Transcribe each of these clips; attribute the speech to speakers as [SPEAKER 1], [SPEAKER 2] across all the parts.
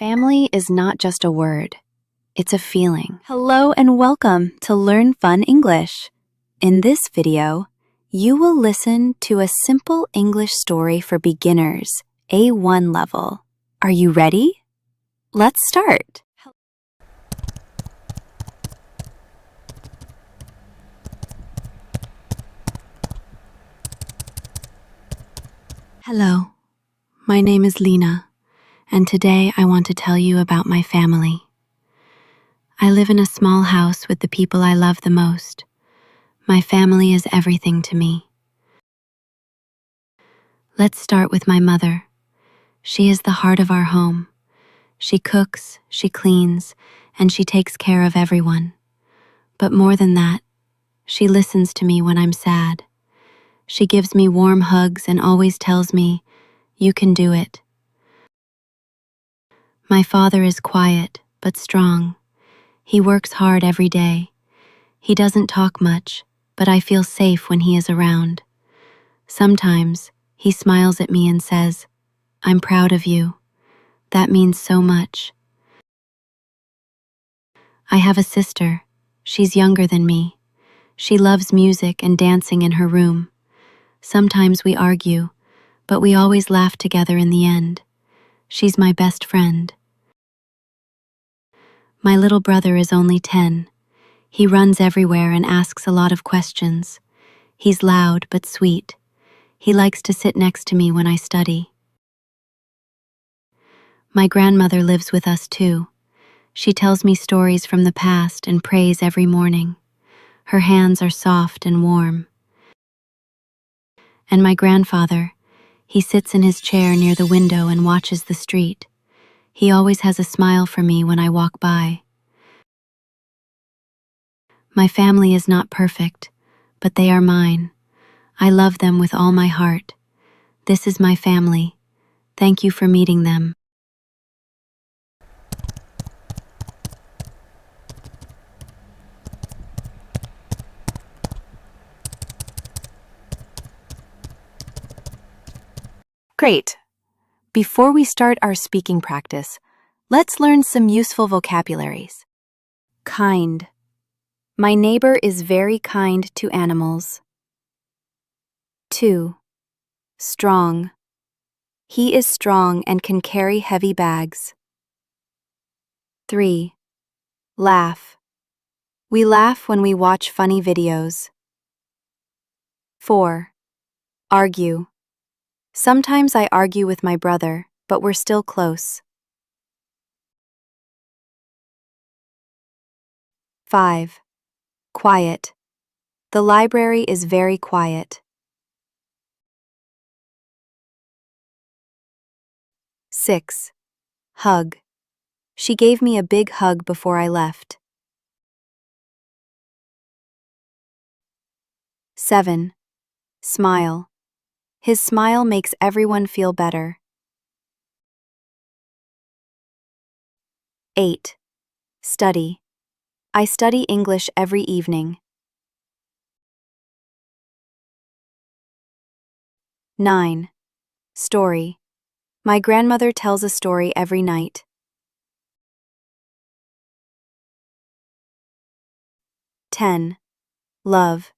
[SPEAKER 1] Family is not just a word, it's a feeling.
[SPEAKER 2] Hello and welcome to Learn Fun English. In this video, you will listen to a simple English story for beginners, A1 level. Are you ready? Let's start.
[SPEAKER 1] Hello, my name is Lena, and today I want to tell you about my family. I live in a small house with the people I love the most. My family is everything to me. Let's start with my mother. She is the heart of our home. She cooks, she cleans, and she takes care of everyone. But more than that, she listens to me when I'm sad. She gives me warm hugs and always tells me, "You can do it." My father is quiet, but strong. He works hard every day. He doesn't talk much, but I feel safe when he is around. Sometimes, he smiles at me and says, "I'm proud of you." That means so much. I have a sister. She's younger than me. She loves music and dancing in her room. Sometimes we argue, but we always laugh together in the end. She's my best friend. My little brother is only 10. He runs everywhere and asks a lot of questions. He's loud but sweet. He likes to sit next to me when I study. My grandmother lives with us too. She tells me stories from the past and prays every morning. Her hands are soft and warm. And my grandfather, he sits in his chair near the window and watches the street. He always has a smile for me when I walk by. My family is not perfect, but they are mine. I love them with all my heart. This is my family. Thank you for meeting them.
[SPEAKER 2] Great. Before we start our speaking practice, let's learn some useful vocabularies. Kind. My neighbor is very kind to animals. 2. Strong. He is strong and can carry heavy bags. 3. Laugh. We laugh when we watch funny videos. 4. Argue. Sometimes I argue with my brother, but we're still close. 5. Quiet. The library is very quiet. 6. Hug. She gave me a big hug before I left. 7. Smile. His smile makes everyone feel better. 8. Study. I study English every evening. 9. Story. My grandmother tells a story every night. 10. Love.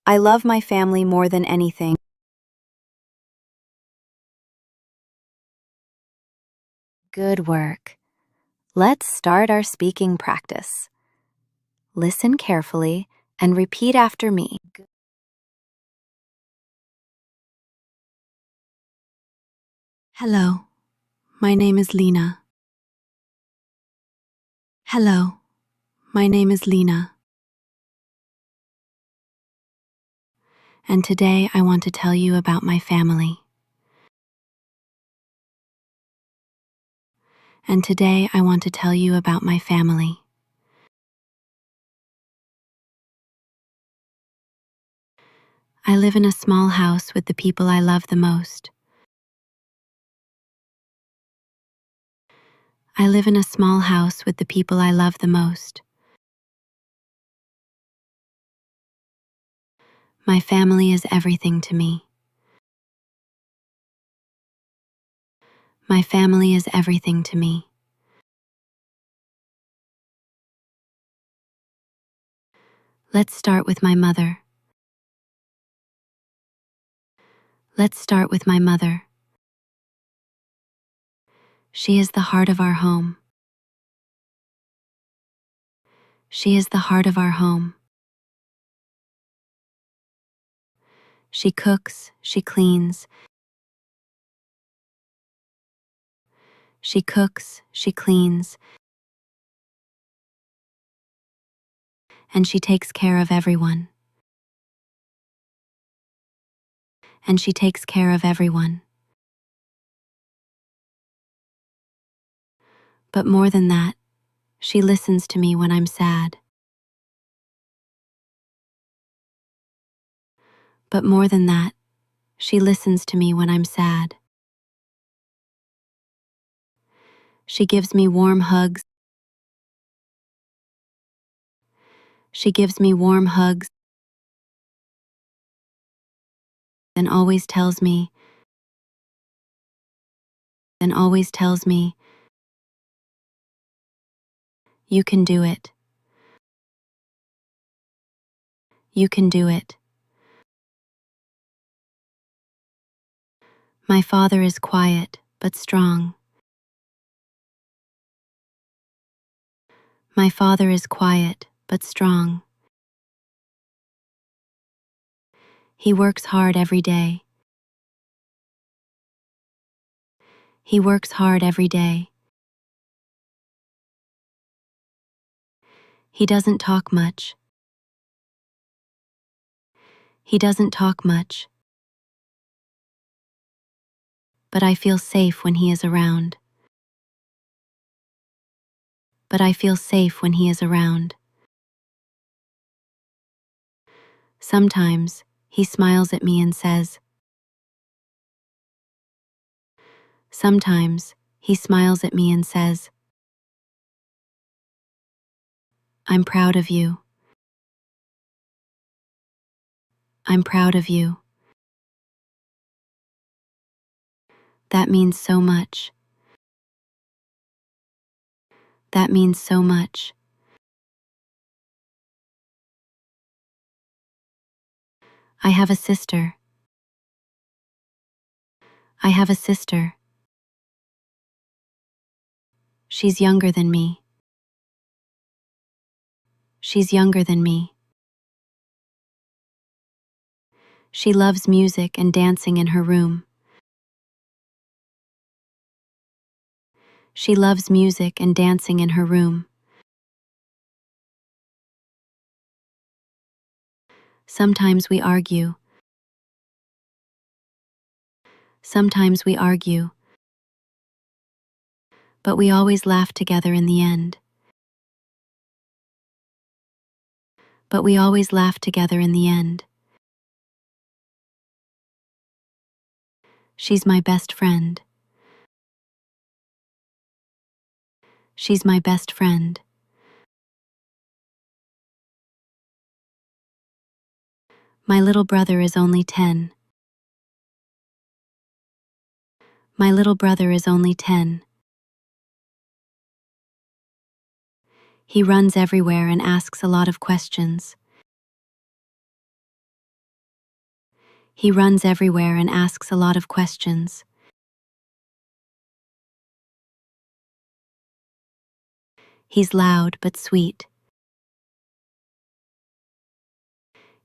[SPEAKER 2] I love my family more than anything. Good work. Let's start our speaking practice. Listen carefully and repeat after me.
[SPEAKER 1] Hello, my name is Lena. Hello, my name is Lena. And today I want to tell you about my family. And today I want to tell you about my family. I live in a small house with the people I love the most. I live in a small house with the people I love the most. My family is everything to me. My family is everything to me. Let's start with my mother. Let's start with my mother. She is the heart of our home. She is the heart of our home. She cooks, she cleans. She cooks, she cleans, and she takes care of everyone. And she takes care of everyone. But more than that, she listens to me when I'm sad. But more than that, she listens to me when I'm sad. She gives me warm hugs. She gives me warm hugs and always tells me, you can do it. You can do it. My father is quiet, but strong. My father is quiet, but strong. He works hard every day. He works hard every day. He doesn't talk much. He doesn't talk much. But I feel safe when he is around. But I feel safe when he is around. Sometimes he smiles at me and says, Sometimes he smiles at me and says, I'm proud of you. I'm proud of you. That means so much. That means so much. I have a sister. I have a sister. She's younger than me. She's younger than me. She loves music and dancing in her room. She loves music and dancing in her room. Sometimes we argue. Sometimes we argue. But we always laugh together in the end. But we always laugh together in the end. She's my best friend. She's my best friend. My little brother is only 10. My little brother is only 10. He runs everywhere and asks a lot of questions. He runs everywhere and asks a lot of questions. He's loud but sweet.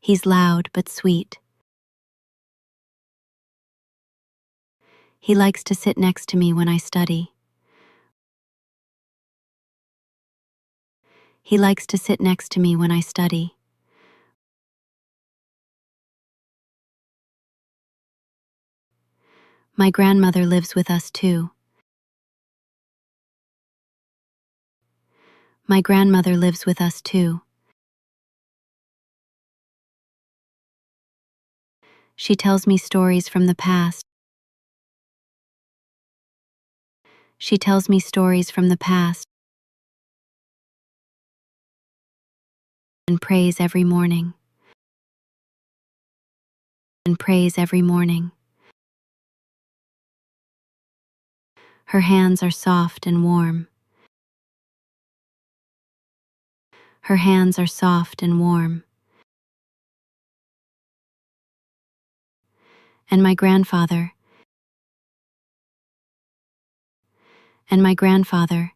[SPEAKER 1] He's loud but sweet. He likes to sit next to me when I study. He likes to sit next to me when I study. My grandmother lives with us too. My grandmother lives with us too. She tells me stories from the past. She tells me stories from the past and prays every morning. And prays every morning. Her hands are soft and warm. Her hands are soft and warm. And my grandfather. And my grandfather.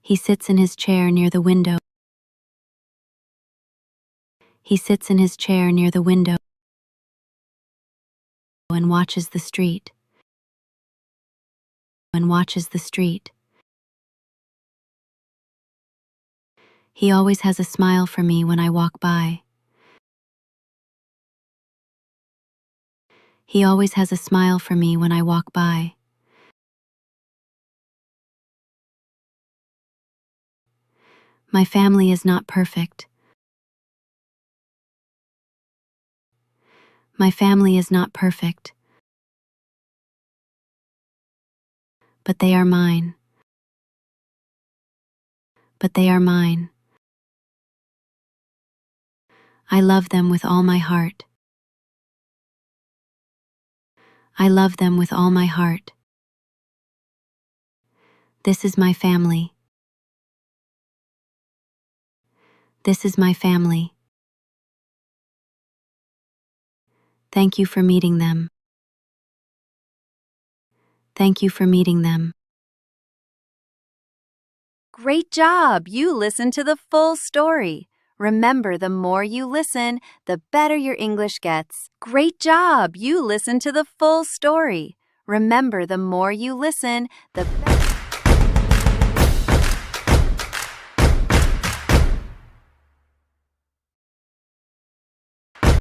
[SPEAKER 1] He sits in his chair near the window. He sits in his chair near the window and watches the street. And watches the street. He always has a smile for me when I walk by. He always has a smile for me when I walk by. My family is not perfect. My family is not perfect. But they are mine. But they are mine. I love them with all my heart. I love them with all my heart. This is my family. This is my family. Thank you for meeting them. Thank you for meeting them.
[SPEAKER 2] Great job! You listened to the full story. Remember, the more you listen, the better your English gets. Great job! You listened to the full story. Remember, the more you listen, the better.